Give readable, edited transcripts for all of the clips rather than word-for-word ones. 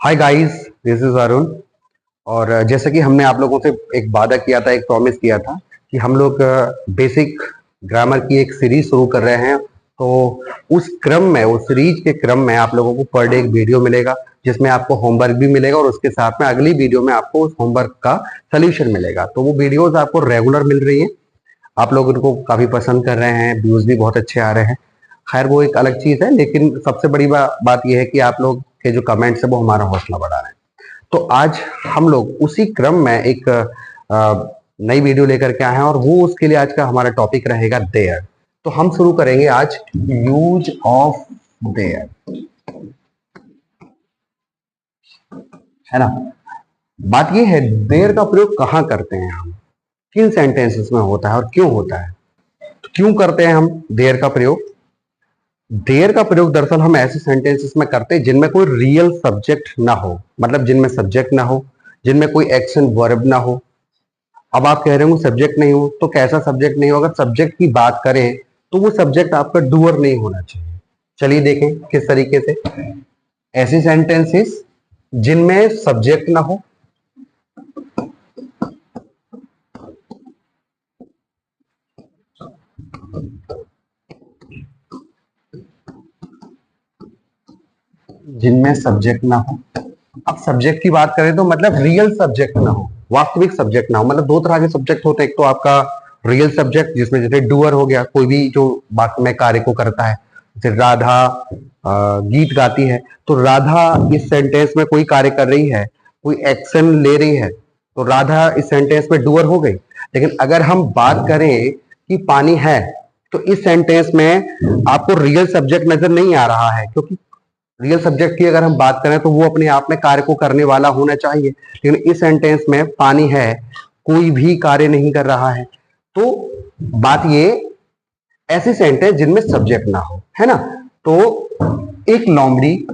Hi guys, this is Arun. और जैसे कि हमने आप लोगों से एक वादा किया था, एक प्रॉमिस किया था कि हम लोग बेसिक ग्रामर की एक सीरीज शुरू कर रहे हैं। तो उस क्रम में, उस सीरीज के क्रम में आप लोगों को पर डे एक वीडियो मिलेगा जिसमें आपको होमवर्क भी मिलेगा और उसके साथ में अगली वीडियो में आपको उस होमवर्क का सोल्यूशन मिलेगा। तो वो वीडियोस आपको रेगुलर मिल रही हैं। आप लोग उनको काफी पसंद कर रहे हैं, व्यूज भी बहुत अच्छे आ रहे हैं। खैर वो एक अलग चीज है, लेकिन सबसे बड़ी बात यह है कि आप लोग के जो कमेंट्स है वो हमारा हौसला बढ़ा रहे हैं। तो आज हम लोग उसी क्रम में एक नई वीडियो लेकर के आए हैं और वो उसके लिए आज का हमारा टॉपिक रहेगा देयर। तो हम शुरू करेंगे आज यूज ऑफ देयर, है ना। बात ये है, देयर का प्रयोग कहाँ करते हैं हम, किन सेंटेंसेस में होता है और क्यों होता है। तो क्यों करते हैं हम देयर का प्रयोग? देयर का प्रयोग दरअसल हम ऐसे सेंटेंसेस में करते हैं जिनमें कोई रियल सब्जेक्ट ना हो, मतलब जिनमें सब्जेक्ट ना हो, जिनमें कोई एक्शन वर्ब ना हो। अब आप कह रहे हो सब्जेक्ट नहीं हो, तो कैसा सब्जेक्ट नहीं हो? अगर सब्जेक्ट की बात करें तो वो सब्जेक्ट आपका डूअर नहीं होना चाहिए। चलिए देखें किस तरीके से। ऐसे सेंटेंसेस जिनमें सब्जेक्ट ना हो, जिनमें सब्जेक्ट ना हो। अब सब्जेक्ट की बात करें तो मतलब रियल सब्जेक्ट ना हो, वास्तविक सब्जेक्ट ना हो। मतलब दो तरह के सब्जेक्ट होते हैं, एक तो आपका रियल सब्जेक्ट जिसमें जैसे डूअर हो गया, कोई भी जो बात में कार्य को करता है। जैसे राधा गीत गाती है, तो राधा इस सेंटेंस में कोई कार्य कर रही है, कोई एक्शन ले रही है, तो राधा इस सेंटेंस में डूअर हो गई। लेकिन अगर हम बात करें कि पानी है, तो इस सेंटेंस में आपको रियल सब्जेक्ट नजर नहीं आ रहा है, क्योंकि रियल सब्जेक्ट की अगर हम बात करें तो वो अपने आप में कार्य को करने वाला होना चाहिए। लेकिन इस सेंटेंस में पानी है, कोई भी कार्य नहीं कर रहा है। तो बात ये, ऐसे सेंटेंस जिनमें सब्जेक्ट ना हो, है ना। तो एक लोमड़ी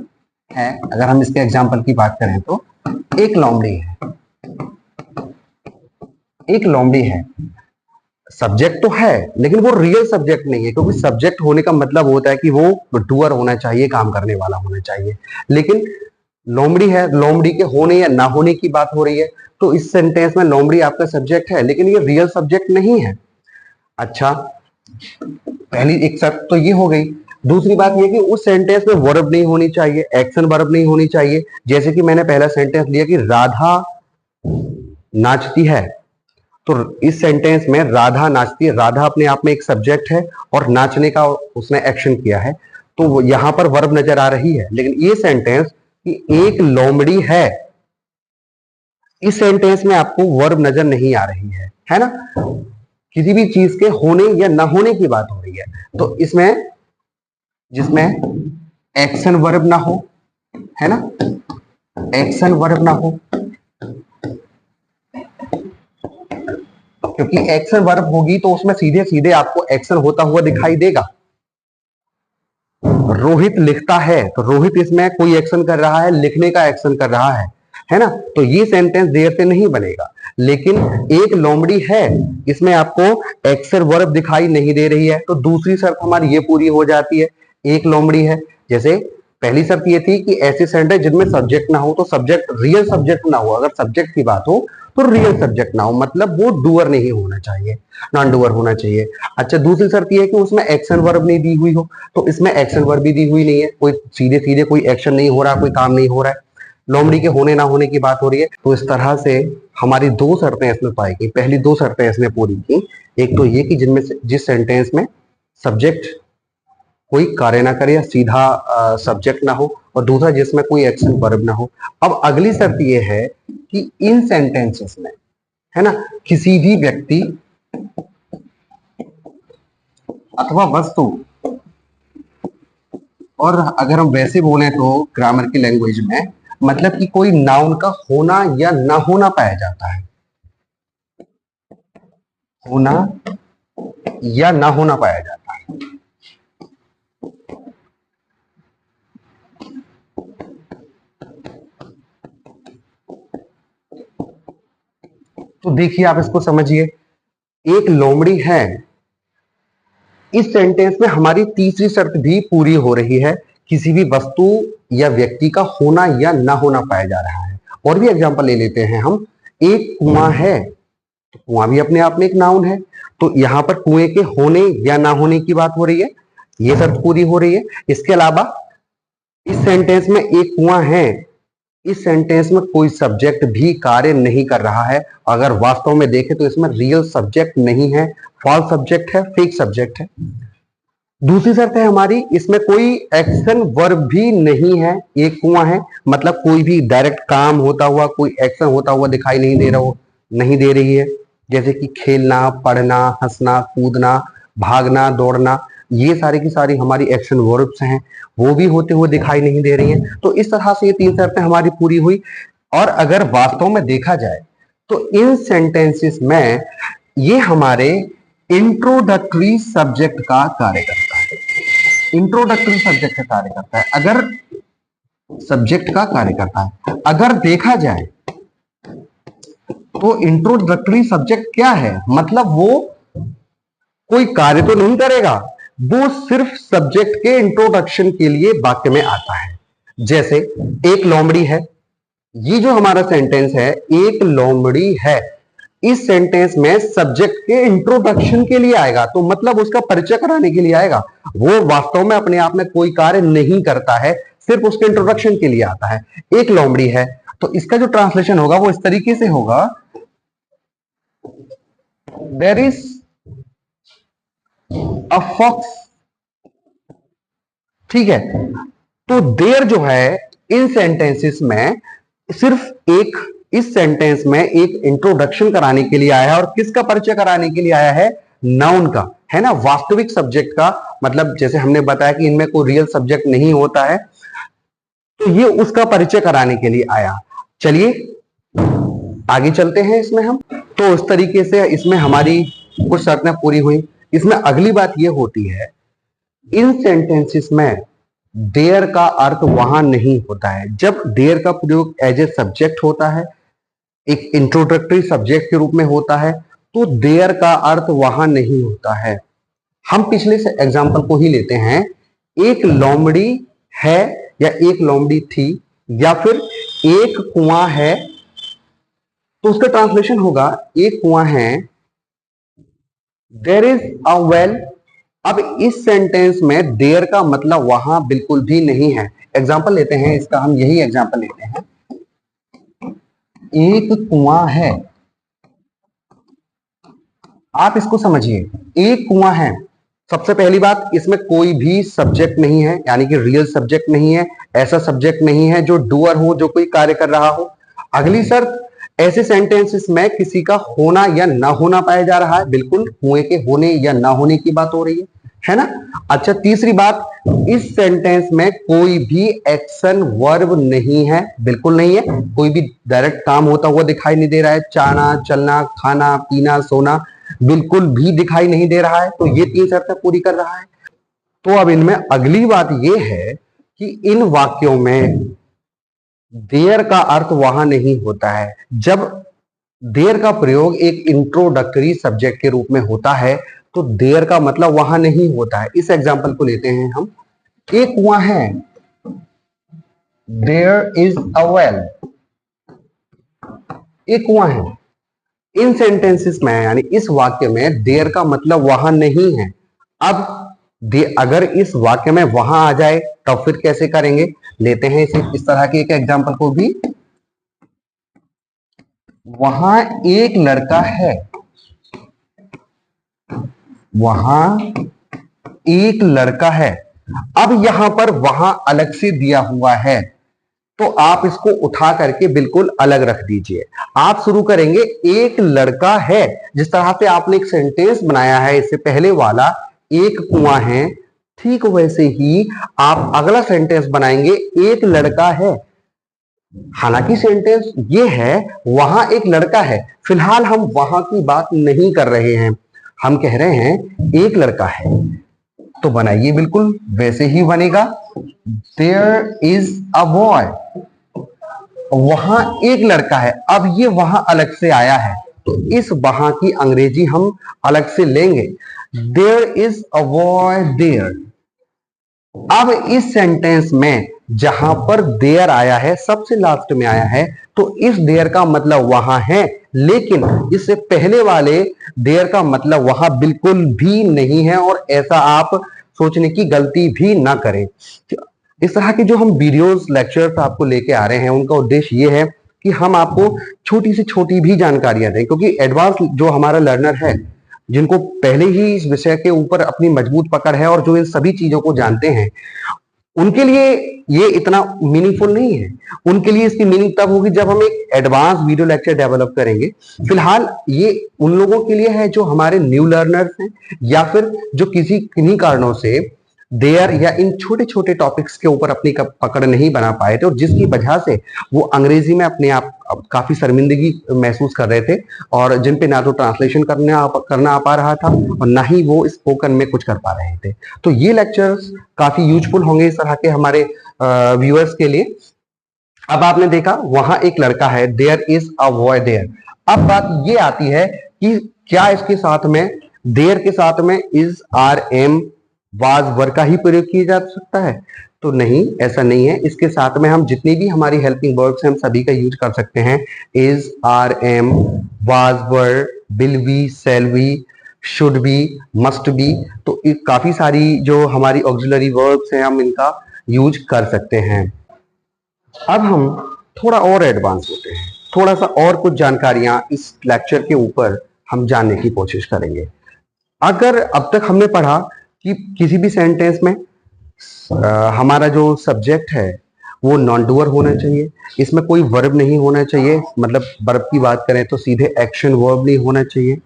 है, अगर हम इसके एग्जाम्पल की बात करें तो एक लोमड़ी है, एक लोमड़ी है। सब्जेक्ट तो है लेकिन वो रियल सब्जेक्ट नहीं है, क्योंकि सब्जेक्ट होने का मतलब होता है कि वो डूअर होना चाहिए, काम करने वाला होना चाहिए। लेकिन लोमड़ी है, लोमड़ी के होने या ना होने की बात हो रही है, तो इस सेंटेंस में लोमड़ी आपका सब्जेक्ट है लेकिन ये रियल सब्जेक्ट नहीं है। अच्छा, पहली एक शर्त तो ये हो गई। दूसरी बात ये कि उस सेंटेंस में वर्ब नहीं होनी चाहिए, एक्शन वर्ब नहीं होनी चाहिए। जैसे कि मैंने पहला सेंटेंस लिया कि राधा नाचती है, तो इस सेंटेंस में राधा नाचती है, राधा अपने आप में एक सब्जेक्ट है और नाचने का उसने एक्शन किया है, तो यहां पर वर्ब नजर आ रही है। लेकिन ये सेंटेंस कि एक लोमड़ी है, इस सेंटेंस में आपको वर्ब नजर नहीं आ रही है ना। किसी भी चीज के होने या ना होने की बात हो रही है, तो इसमें जिसमें एक्शन वर्ब ना हो, है ना, एक्शन वर्ब ना हो, क्योंकि एक्शन वर्ब होगी तो उसमें सीधे सीधे आपको एक्शन होता हुआ दिखाई देगा। रोहित लिखता है, तो रोहित इसमें कोई एक्शन कर रहा है, लिखने का एक्शन कर रहा है ना। तो ये सेंटेंस देर से नहीं बनेगा। लेकिन एक लोमड़ी है, इसमें आपको एक्शन वर्ब दिखाई नहीं दे रही है, तो दूसरी शर्त हमारी ये पूरी हो जाती है। एक लोमड़ी है, जैसे पहली शर्त ये थी कि ऐसे सेंटेंस जिनमें सब्जेक्ट ना हो, तो सब्जेक्ट रियल सब्जेक्ट ना हो। अगर सब्जेक्ट की बात हो तो रियल सब्जेक्ट ना हो, मतलब वो डूअर नहीं होना चाहिए, नॉन डूअर होना चाहिए। अच्छा, दूसरी शर्त ये है कि उसमें एक्शन वर्ब नहीं दी हुई हो, तो इसमें एक्शन वर्ब भी दी हुई नहीं है, कोई सीधे सीधे कोई एक्शन नहीं हो रहा, कोई काम नहीं हो रहा है, लोमड़ी के होने ना होने की बात हो रही है। तो इस तरह से हमारी दो शर्तें इसमें पाई गई। पहली दो शर्तें इसने पूरी की, एक तो ये कि जिनमें जिस सेंटेंस में सब्जेक्ट कोई कार्य ना करे या सीधा सब्जेक्ट ना हो, और दूसरा जिसमें कोई एक्शन वर्ब ना हो। अब अगली शर्त ये है कि इन सेंटेंसेस में, है ना, किसी भी व्यक्ति अथवा वस्तु, और अगर हम वैसे बोले तो ग्रामर की लैंग्वेज में मतलब कि कोई नाउन का होना या ना होना पाया जाता है, होना या ना होना पाया जाता है। तो देखिए, आप इसको समझिए। एक लोमड़ी है, इस सेंटेंस में हमारी तीसरी शर्त भी पूरी हो रही है किसी भी वस्तु या व्यक्ति का होना या ना होना पाया जा रहा है। और भी एग्जांपल ले लेते हैं हम। एक कुआं है, तो कुआं भी अपने आप में एक नाउन है, तो यहां पर कुएं के होने या ना होने की बात हो रही है, ये शर्त पूरी हो रही है। इसके अलावा इस सेंटेंस में एक कुआं है, इस सेंटेंस में कोई सब्जेक्ट भी कार्य नहीं कर रहा है। अगर वास्तव में देखें तो इसमें रियल सब्जेक्ट नहीं है, फॉल्स सब्जेक्ट है, फेक सब्जेक्ट है। दूसरी शर्त है हमारी, इसमें कोई एक्शन वर्ब भी नहीं है। एक कुआं है मतलब कोई भी डायरेक्ट काम होता हुआ, कोई एक्शन होता हुआ दिखाई नहीं दे रहा हो, नहीं दे रही है। जैसे कि खेलना, पढ़ना, हंसना, कूदना, भागना, दौड़ना, ये सारी की सारी हमारी एक्शन वर्ब्स हैं, वो भी होते हुए दिखाई नहीं दे रही हैं। तो इस तरह से ये तीन शर्तें हमारी पूरी हुई। और अगर वास्तव में देखा जाए तो इन सेंटेंसेस में ये हमारे इंट्रोडक्टरी सब्जेक्ट का कार्य करता है। इंट्रोडक्टरी सब्जेक्ट का कार्य करता है, अगर सब्जेक्ट का कार्य करता है। अगर देखा जाए तो इंट्रोडक्टरी सब्जेक्ट क्या है, मतलब वो कोई कार्य तो नहीं करेगा, वो सिर्फ सब्जेक्ट के इंट्रोडक्शन के लिए वाक्य में आता है। जैसे एक लोमड़ी है, ये जो हमारा सेंटेंस है एक लोमड़ी है, इस सेंटेंस में सब्जेक्ट के इंट्रोडक्शन के लिए आएगा, तो मतलब उसका परिचय कराने के लिए आएगा। वो वास्तव में अपने आप में कोई कार्य नहीं करता है, सिर्फ उसके इंट्रोडक्शन के लिए आता है। एक लोमड़ी है, तो इसका जो ट्रांसलेशन होगा वो इस तरीके से होगा, देयर इज अ फॉक्स। ठीक है, तो देयर जो है इन सेंटेंसेस में सिर्फ एक, इस सेंटेंस में एक इंट्रोडक्शन कराने के लिए आया है। और किसका परिचय कराने के लिए आया है? नाउन का, है ना, वास्तविक सब्जेक्ट का। मतलब जैसे हमने बताया कि इनमें कोई रियल सब्जेक्ट नहीं होता है, तो ये उसका परिचय कराने के लिए आया। चलिए आगे चलते हैं इसमें हम। तो इस तरीके से इसमें हमारी कुछ शर्तें पूरी हुई। इसमें अगली बात ये होती है, इन सेंटेंसेस में देयर का अर्थ वहां नहीं होता है। जब देयर का प्रयोग एज ए सब्जेक्ट होता है, एक इंट्रोडक्टरी सब्जेक्ट के रूप में होता है, तो देयर का अर्थ वहां नहीं होता है। हम पिछले से एग्जाम्पल को ही लेते हैं। एक लोमड़ी है या एक लोमड़ी थी, या फिर एक कुआं है, तो उसका ट्रांसलेशन होगा एक कुआं है, देयर इज अ वेल। अब इस सेंटेंस में देयर का मतलब वहां बिल्कुल भी नहीं है। एग्जाम्पल लेते हैं इसका, हम यही एग्जाम्पल लेते हैं। एक कुआं है, आप इसको समझिए, एक कुआं है। सबसे पहली बात, इसमें कोई भी सब्जेक्ट नहीं है, यानी कि रियल सब्जेक्ट नहीं है। ऐसा सब्जेक्ट नहीं है जो डूअर हो, जो कोई कार्य कर रहा हो। अगली शर्त, ऐसे सेंटेंसेस में किसी का होना या ना होना पाया जा रहा है। बिल्कुल कुएं के होने या ना होने की बात हो रही है ना। अच्छा, तीसरी बात, इस सेंटेंस में कोई भी एक्शन वर्ब नहीं है, बिल्कुल नहीं है। कोई भी डायरेक्ट काम होता हुआ दिखाई नहीं दे रहा है। जाना, चलना, खाना, पीना, सोना बिल्कुल भी दिखाई नहीं दे रहा है। तो ये तीन शर्तें पूरी कर रहा है। तो अब इनमें अगली बात ये है कि इन वाक्यों में देयर का अर्थ वहां नहीं होता है। जब देयर का प्रयोग एक इंट्रोडक्टरी सब्जेक्ट के रूप में होता है, तो देयर का मतलब वहां नहीं होता है। इस एग्जाम्पल को लेते हैं हम। एक कुआं है, देयर इज अ वेल। एक कुआं है, इन सेंटेंसेस में यानी इस वाक्य में देयर का मतलब वहां नहीं है। अब अगर इस वाक्य में वहां आ जाए तो फिर कैसे करेंगे? लेते हैं इस तरह के एक एग्जाम्पल को भी। वहां एक लड़का है, वहां एक लड़का है। अब यहां पर वहां अलग से दिया हुआ है, तो आप इसको उठा करके बिल्कुल अलग रख दीजिए। आप शुरू करेंगे एक लड़का है, जिस तरह से आपने एक सेंटेंस बनाया है इससे पहले वाला, एक कुआं है, ठीक वैसे ही आप अगला सेंटेंस बनाएंगे एक लड़का है। हालांकि सेंटेंस ये है वहां एक लड़का है, फिलहाल हम वहां की बात नहीं कर रहे हैं, हम कह रहे हैं एक लड़का है। तो बनाइए बिल्कुल वैसे ही बनेगा, देयर इज अ बॉय। वहां एक लड़का है, अब ये वहां अलग से आया है, तो इस वहां की अंग्रेजी हम अलग से लेंगे, there is a boy there. अब इस सेंटेंस में जहां पर देयर आया है, सबसे लास्ट में आया है, तो इस देयर का मतलब वहां है, लेकिन इससे पहले वाले देयर का मतलब वहां बिल्कुल भी नहीं है, और ऐसा आप सोचने की गलती भी ना करें। इस तरह के जो हम वीडियोस लेक्चर्स आपको लेके आ रहे हैं, उनका उद्देश्य ये है कि हम आपको छोटी से छोटी भी जानकारियां दें, क्योंकि एडवांस जो हमारा लर्नर है, जिनको पहले ही इस विषय के ऊपर अपनी मजबूत पकड़ है और जो इन सभी चीजों को जानते हैं, उनके लिए ये इतना मीनिंगफुल नहीं है। उनके लिए इसकी मीनिंग तब होगी जब हम एक एडवांस वीडियो लेक्चर डेवलप करेंगे। फिलहाल ये उन लोगों के लिए है जो हमारे न्यू लर्नर्स हैं, या फिर जो किन्हीं कारणों से देयर या इन छोटे छोटे टॉपिक्स के ऊपर अपनी पकड़ नहीं बना पाए थे, और जिसकी वजह से वो अंग्रेजी में अपने आप काफी शर्मिंदगी महसूस कर रहे थे, और जिन पे ना तो ट्रांसलेशन करना आ पा रहा था, और ना ही वो स्पोकन में कुछ कर पा रहे थे। तो ये लेक्चर्स काफी यूजफुल होंगे इस तरह के हमारे व्यूअर्स के लिए। अब आपने देखा वहां एक लड़का है, there is a boy there. अब बात ये आती है कि क्या इसके साथ में, देयर के साथ में इज, आर, एम, वाज, वर का ही प्रयोग किया जा सकता है? तो नहीं, ऐसा नहीं है। इसके साथ में हम जितनी भी हमारी हेल्पिंग वर्ब्स हैं, हम सभी का यूज कर सकते हैं। Is, are, am, was, were, will be, shall be, should be, must be. तो काफी सारी जो हमारी ऑक्सिलरी वर्ब्स हैं, हम इनका यूज कर सकते हैं। अब हम थोड़ा और एडवांस होते हैं, थोड़ा सा और कुछ जानकारियां इस लेक्चर के ऊपर हम जानने की कोशिश करेंगे। अगर अब तक हमने पढ़ा कि किसी भी सेंटेंस में हमारा जो सब्जेक्ट है वो नॉन डूअर होना चाहिए, इसमें कोई वर्ब नहीं होना चाहिए, मतलब वर्ब की बात करें तो सीधे एक्शन वर्ब नहीं होना चाहिए।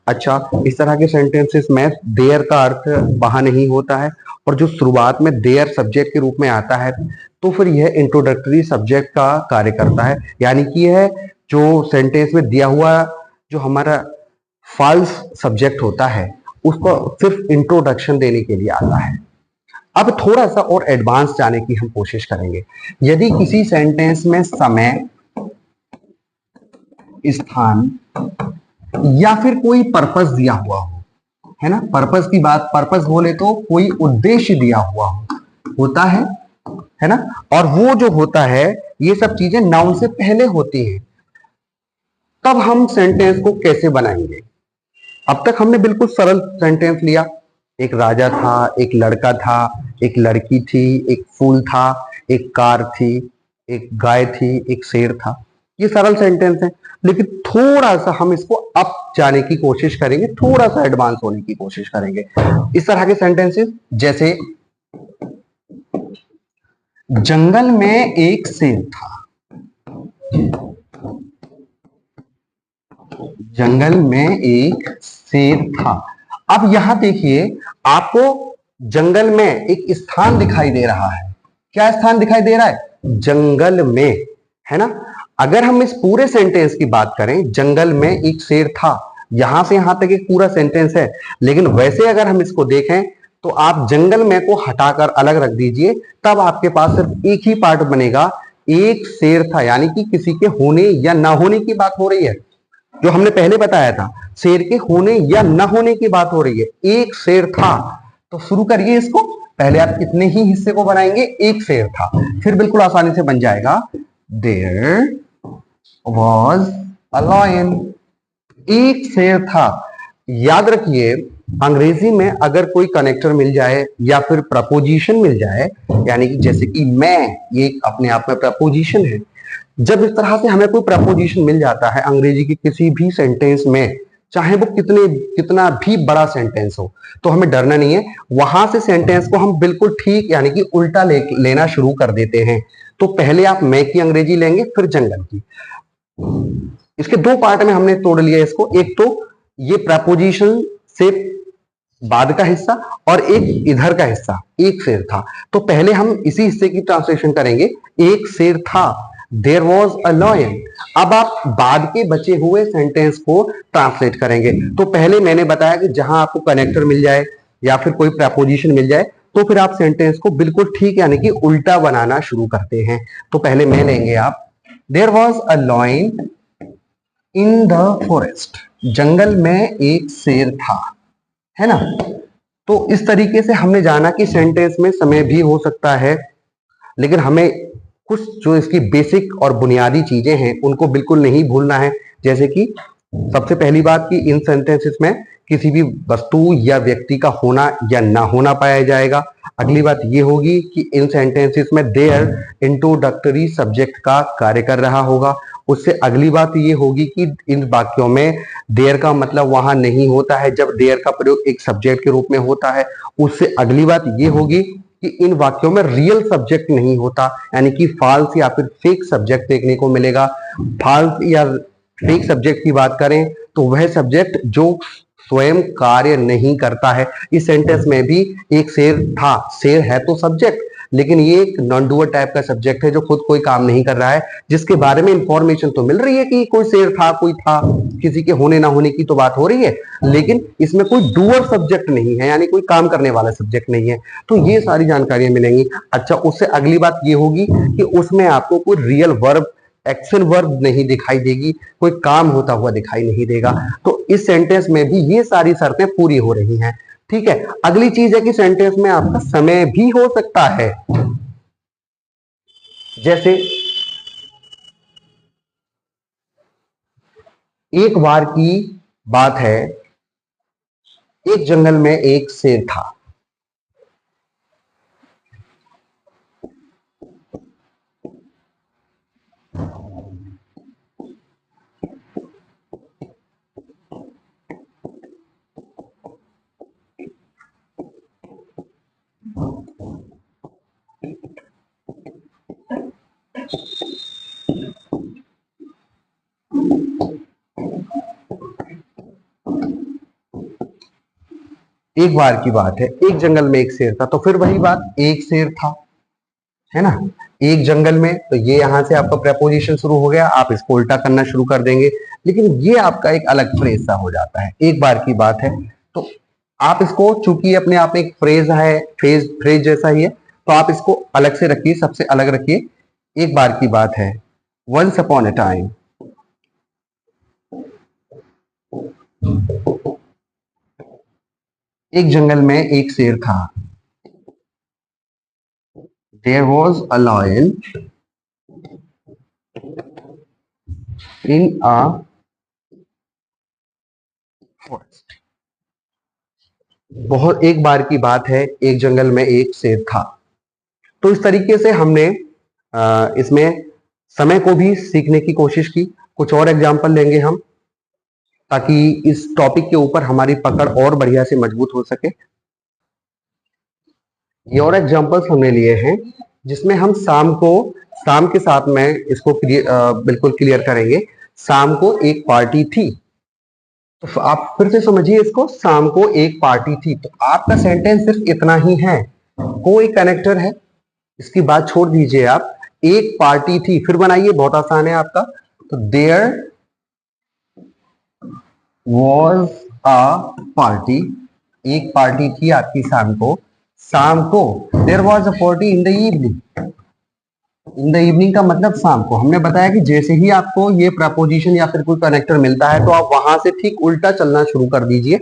अच्छा, इस तरह के सेंटेंसेस में देयर का अर्थ वहां नहीं होता है, और जो शुरुआत में देयर सब्जेक्ट के रूप में आता है, तो फिर यह इंट्रोडक्टरी सब्जेक्ट का कार्य करता है, यानी कि यह जो सेंटेंस में दिया हुआ जो हमारा फॉल्स सब्जेक्ट होता है, उसको सिर्फ इंट्रोडक्शन देने के लिए आता है। अब थोड़ा सा और एडवांस जाने की हम कोशिश करेंगे। यदि किसी सेंटेंस में समय, स्थान या फिर कोई पर्पस दिया हुआ हो, है ना, पर्पस की बात, पर्पस बोले तो कोई उद्देश्य दिया हुआ होता है ना, और वो जो होता है, ये सब चीजें नाउन से पहले होती हैं, तब हम सेंटेंस को कैसे बनाएंगे? अब तक हमने बिल्कुल सरल सेंटेंस लिया, एक राजा था, एक लड़का था, एक लड़की थी, एक फूल था, एक कार थी, एक गाय थी, एक शेर था। ये सरल सेंटेंस है, लेकिन थोड़ा सा हम इसको अप जाने की कोशिश करेंगे, थोड़ा सा एडवांस होने की कोशिश करेंगे। इस तरह के सेंटेंसेस जैसे, जंगल में एक शेर था, जंगल में एक शेर था। अब यहां देखिए, आपको जंगल में एक स्थान दिखाई दे रहा है। क्या स्थान दिखाई दे रहा है? जंगल में, है ना। अगर हम इस पूरे सेंटेंस की बात करें, जंगल में एक शेर था, यहां से यहां तक एक पूरा सेंटेंस है, लेकिन वैसे अगर हम इसको देखें तो आप जंगल में को हटाकर अलग रख दीजिए, तब आपके पास सिर्फ एक ही पार्ट बनेगा, एक शेर था, यानी कि किसी के होने या ना होने की बात हो रही है। जो हमने पहले बताया था, शेर के होने या न होने की बात हो रही है। एक शेर था, तो शुरू करिए इसको, पहले आप इतने ही हिस्से को बनाएंगे, एक शेर था, फिर बिल्कुल आसानी से बन जाएगा, देयर वॉज अ लायन। एक शेर था। याद रखिए, अंग्रेजी में अगर कोई कनेक्टर मिल जाए या फिर प्रपोजिशन मिल जाए, यानी कि जैसे कि मैं, ये अपने आप में प्रपोजिशन है। जब इस तरह से हमें कोई प्रपोजिशन मिल जाता है अंग्रेजी के किसी भी सेंटेंस में, चाहे वो कितना भी बड़ा सेंटेंस हो, तो हमें डरना नहीं है। वहां से सेंटेंस को हम बिल्कुल ठीक, यानी कि उल्टा लेना शुरू कर देते हैं। तो पहले आप मैं की अंग्रेजी लेंगे, फिर जंगल की। इसके दो पार्ट में हमने तोड़ लिया इसको, एक तो ये प्रपोजिशन से बाद का हिस्सा, और एक इधर का हिस्सा, एक शेर था। तो पहले हम इसी हिस्से की ट्रांसलेशन करेंगे, एक शेर था, देयर वॉज अ लायन। अब आप बाद के बचे हुए सेंटेंस को ट्रांसलेट करेंगे। तो पहले मैंने बताया कि जहां आपको कनेक्टर मिल जाए या फिर कोई प्रपोजिशन मिल जाए, तो फिर आप सेंटेंस को बिल्कुल ठीक, यानी कि उल्टा बनाना शुरू करते हैं। तो पहले मैं लेंगे आप, there was a lion in the forest, जंगल में एक शेर था, है ना। तो इस तरीके से हमने जाना कि सेंटेंस में समय भी हो सकता है, लेकिन हमें कुछ जो इसकी बेसिक और बुनियादी चीजें हैं उनको बिल्कुल नहीं भूलना है। जैसे कि सबसे पहली बात कि इन सेंटेंसेस में किसी भी वस्तु या व्यक्ति का होना या ना होना पाया जाएगा। अगली बात ये होगी कि इन सेंटेंसेस में देयर इंट्रोडक्टरी सब्जेक्ट का कार्य कर रहा होगा। उससे अगली बात ये होगी कि इन वाक्यों में देयर का मतलब वहां नहीं होता है जब देयर का प्रयोग एक सब्जेक्ट के रूप में होता है। उससे अगली बात ये होगी कि इन वाक्यों में रियल सब्जेक्ट नहीं होता, यानी कि फॉल्स या फिर फेक सब्जेक्ट देखने को मिलेगा। फॉल्स या फेक सब्जेक्ट की बात करें तो वह सब्जेक्ट जो स्वयं कार्य नहीं करता है। इस सेंटेंस में भी एक शेर था, शेर है तो सब्जेक्ट, लेकिन ये एक नॉन डूअर टाइप का सब्जेक्ट है जो खुद कोई काम नहीं कर रहा है, जिसके बारे में इंफॉर्मेशन तो मिल रही है कि कोई शेर था, कोई था, किसी के होने ना होने की तो बात हो रही है, लेकिन इसमें कोई डूअर सब्जेक्ट नहीं है, यानी कोई काम करने वाला सब्जेक्ट नहीं है। तो ये सारी जानकारियां मिलेंगी। अच्छा, उससे अगली बात ये होगी कि उसमें आपको कोई रियल वर्ब, एक्शन वर्ब नहीं दिखाई देगी, कोई काम होता हुआ दिखाई नहीं देगा। तो इस सेंटेंस में भी ये सारी शर्तें पूरी हो रही हैं। ठीक है, अगली चीज है कि सेंटेंस में आपका समय भी हो सकता है। जैसे एक बार की बात है, एक जंगल में एक शेर था। एक बार की बात है, एक जंगल में एक शेर था, तो फिर वही बात, एक शेर था, है ना, एक जंगल में। तो ये यहां से आपका प्रेपोजिशन शुरू हो गया, आप इसको उल्टा करना शुरू कर देंगे, लेकिन ये आपका एक अलग फ्रेज सा हो जाता है। एक बार की बात है, तो आप इसको, चूंकि अपने आप में एक फ्रेज है, फ्रेज जैसा ही है, तो आप इसको अलग से रखिए, सबसे अलग रखिए। एक बार की बात है, वंस अपॉन ए टाइम, एक जंगल में एक शेर था। There was a lion in a forest. बहुत एक बार की बात है, एक जंगल में एक शेर था। तो इस तरीके से हमने इसमें समय को भी सीखने की कोशिश की। कुछ और एग्जाम्पल लेंगे हम, ताकि इस टॉपिक के ऊपर हमारी पकड़ और बढ़िया से मजबूत हो सके। ये और एग्जाम्पल्स हमने लिए हैं जिसमें हम शाम के साथ में इसको बिल्कुल क्लियर करेंगे। शाम को एक पार्टी थी, तो आप फिर से समझिए इसको, शाम को एक पार्टी थी। तो आपका सेंटेंस सिर्फ इतना ही है, कोई कनेक्टर है, इसकी बात छोड़ दीजिए आप। एक पार्टी थी, फिर बनाइए, बहुत आसान है आपका। तो देयर वॉज अ पार्टी, एक पार्टी थी आपकी शाम को। शाम को there was a party in the evening. In the evening का मतलब शाम को। हमने बताया कि जैसे ही आपको ये प्रपोजिशन या फिर कोई कनेक्टर मिलता है तो आप वहां से ठीक उल्टा चलना शुरू कर दीजिए।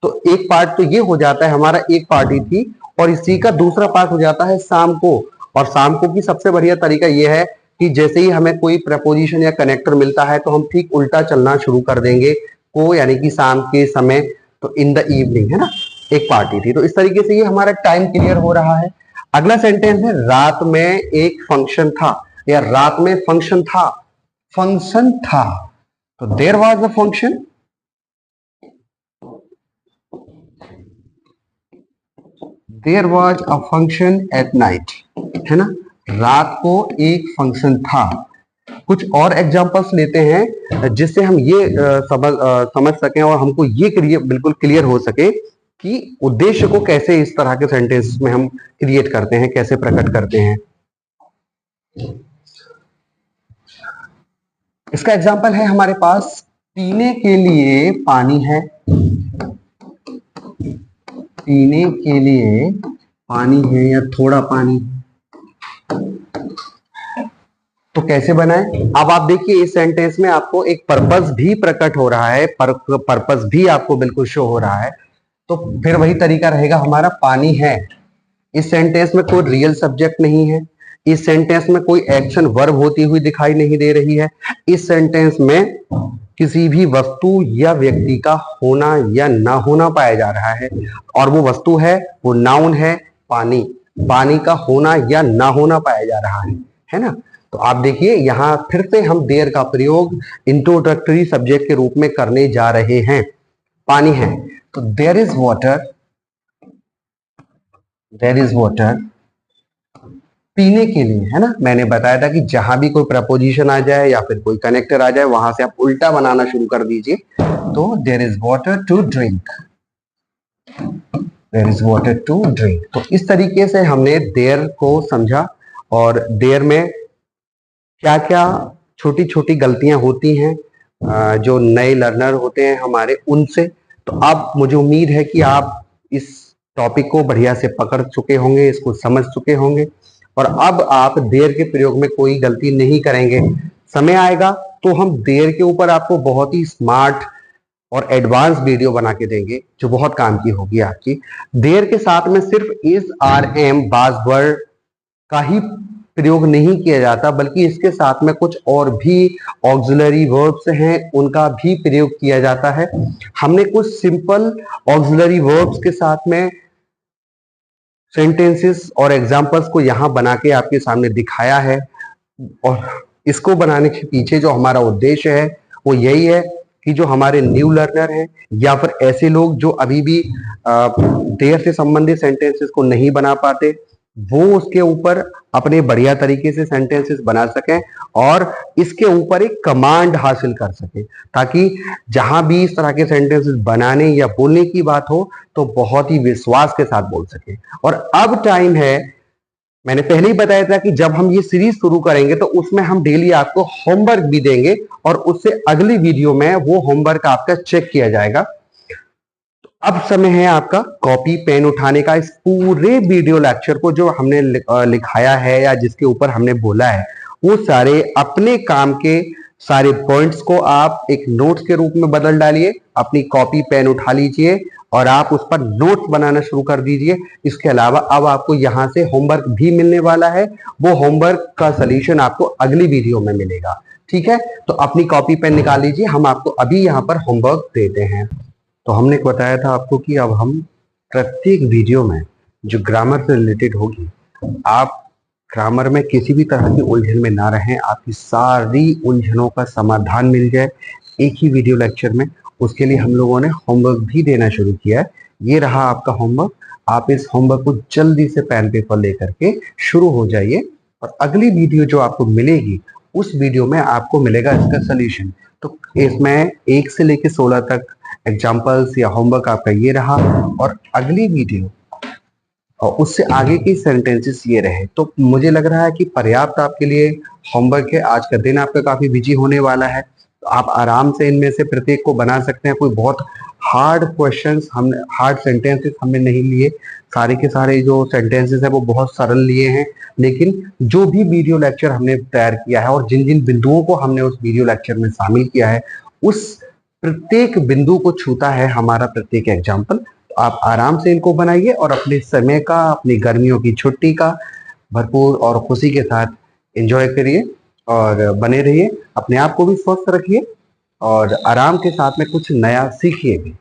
तो एक पार्ट तो ये हो जाता है हमारा, एक पार्टी थी, और इसी का दूसरा पार्ट हो जाता है शाम को। और शाम को की सबसे बढ़िया तरीका यह है कि जैसे ही हमें कोई प्रपोजिशन या कनेक्टर मिलता है तो हम ठीक उल्टा चलना शुरू कर देंगे, को यानी कि शाम के समय। तो इन द इवनिंग, है ना, एक पार्टी थी। तो इस तरीके से ये हमारा टाइम क्लियर हो रहा है। अगला सेंटेंस है, रात में एक फंक्शन था, या रात में फंक्शन था। फंक्शन था, तो there was a function. There was a function at night, है ना, रात को एक फंक्शन था। कुछ और एग्जांपल्स लेते हैं जिससे हम ये समझ सकें और हमको ये बिल्कुल क्लियर हो सके कि उद्देश्य को कैसे इस तरह के सेंटेंस में हम क्रिएट करते हैं, कैसे प्रकट करते हैं। इसका एग्जांपल है हमारे पास, पीने के लिए पानी है। पीने के लिए पानी है या थोड़ा पानी, तो कैसे बनाएं। अब आप देखिए इस सेंटेंस में आपको एक पर्पस भी प्रकट हो रहा है, पर्पस भी आपको बिल्कुल शो हो रहा है। तो फिर वही तरीका रहेगा हमारा, पानी है। इस सेंटेंस में कोई रियल सब्जेक्ट नहीं है, इस सेंटेंस में कोई एक्शन वर्ब होती हुई दिखाई नहीं दे रही है, इस सेंटेंस में किसी भी वस्तु या व्यक्ति का होना या ना होना पाया जा रहा है, और वो वस्तु है, वो नाउन है, पानी। पानी का होना या ना होना पाया जा रहा है ना। तो आप देखिए यहां फिर से हम देयर का प्रयोग इंट्रोडक्टरी सब्जेक्ट के रूप में करने जा रहे हैं। पानी है तो there is water, there is water पीने के लिए, है ना। मैंने बताया था कि जहां भी कोई प्रपोजिशन आ जाए या फिर कोई कनेक्टर आ जाए वहां से आप उल्टा बनाना शुरू कर दीजिए। तो there is water to drink, there is water to drink. तो इस तरीके से हमने देयर को समझा, और देयर में क्या क्या छोटी छोटी गलतियां होती हैं जो नए लर्नर होते हैं हमारे उनसे। तो अब मुझे उम्मीद है कि आप इस टॉपिक को बढ़िया से पकड़ चुके होंगे, इसको समझ चुके होंगे, और अब आप देयर के प्रयोग में कोई गलती नहीं करेंगे। समय आएगा तो हम देयर के ऊपर आपको बहुत ही स्मार्ट और एडवांस वीडियो बना के देंगे जो बहुत काम की होगी आपकी। देयर के साथ में सिर्फ इज, आर, एम, बाज़वर्ड का ही प्रयोग नहीं किया जाता, बल्कि इसके साथ में कुछ और भी ऑक्सिलरी वर्ब्स हैं उनका भी प्रयोग किया जाता है। हमने कुछ सिंपल ऑक्सिलरी वर्ब्स के साथ में सेंटेंसेस और एग्जांपल्स को यहाँ बना के आपके सामने दिखाया है, और इसको बनाने के पीछे जो हमारा उद्देश्य है वो यही है कि जो हमारे न्यू लर्नर हैं या फिर ऐसे लोग जो अभी भी देयर से संबंधित सेंटेंसेस को नहीं बना पाते, वो उसके ऊपर अपने बढ़िया तरीके से सेंटेंसेस बना सकें और इसके ऊपर एक कमांड हासिल कर सकें, ताकि जहां भी इस तरह के सेंटेंसेस बनाने या बोलने की बात हो तो बहुत ही विश्वास के साथ बोल सकें। और अब टाइम है, मैंने पहले ही बताया था कि जब हम ये सीरीज शुरू करेंगे तो उसमें हम डेली आपको होमवर्क भी देंगे, और उससे अगली वीडियो में वो होमवर्क आपका चेक किया जाएगा। अब समय है आपका कॉपी पेन उठाने का। इस पूरे वीडियो लेक्चर को जो हमने लिखाया है या जिसके ऊपर हमने बोला है, वो सारे अपने काम के सारे पॉइंट्स को आप एक नोट्स के रूप में बदल डालिए, अपनी कॉपी पेन उठा लीजिए और आप उस पर नोट्स बनाना शुरू कर दीजिए। इसके अलावा अब आपको यहाँ से होमवर्क भी मिलने वाला है, वो होमवर्क का सॉल्यूशन आपको अगली वीडियो में मिलेगा। ठीक है, तो अपनी कॉपी पेन निकाल लीजिए, हम आपको अभी यहाँ पर होमवर्क देते हैं। तो हमने बताया था आपको कि अब हम प्रत्येक वीडियो में जो ग्रामर से रिलेटेड होगी, आप ग्रामर में किसी भी तरह की उलझन में ना रहें, आपकी सारी उलझनों का समाधान मिल जाए एक ही वीडियो लेक्चर में। उसके लिए हम लोगों ने होमवर्क भी देना शुरू किया है। ये रहा आपका होमवर्क। आप इस होमवर्क को जल्दी से पेन पेपर लेकर के शुरू हो जाइए, और अगली वीडियो जो आपको मिलेगी उस वीडियो में आपको मिलेगा इसका सोल्यूशन। तो इसमें 1 से लेकर 16 तक एग्जाम्पल्स या होमवर्क आपका ये रहा, और अगली वीडियो और उससे आगे की सेंटेंसेस ये रहे। तो मुझे लग रहा है कि पर्याप्त आपके लिए होमवर्क है। आज का दिन आपका काफी बिजी होने वाला है, तो आप आराम से इनमें से प्रत्येक को बना सकते हैं। कोई बहुत हार्ड क्वेश्चंस हमने, हार्ड सेंटेंसेस हमने नहीं लिए, सारे के सारे जो सेंटेंसेस है वो बहुत सरल लिए हैं। लेकिन जो भी वीडियो लेक्चर हमने तैयार किया है और जिन जिन बिंदुओं को हमने उस वीडियो लेक्चर में शामिल किया है, उस प्रत्येक बिंदु को छूता है हमारा प्रत्येक एग्जाम्पल। तो आप आराम से इनको बनाइए और अपने समय का, अपनी गर्मियों की छुट्टी का भरपूर और खुशी के साथ एंजॉय करिए और बने रहिए। अपने आप को भी स्वस्थ रखिए और आराम के साथ में कुछ नया सीखिए भी।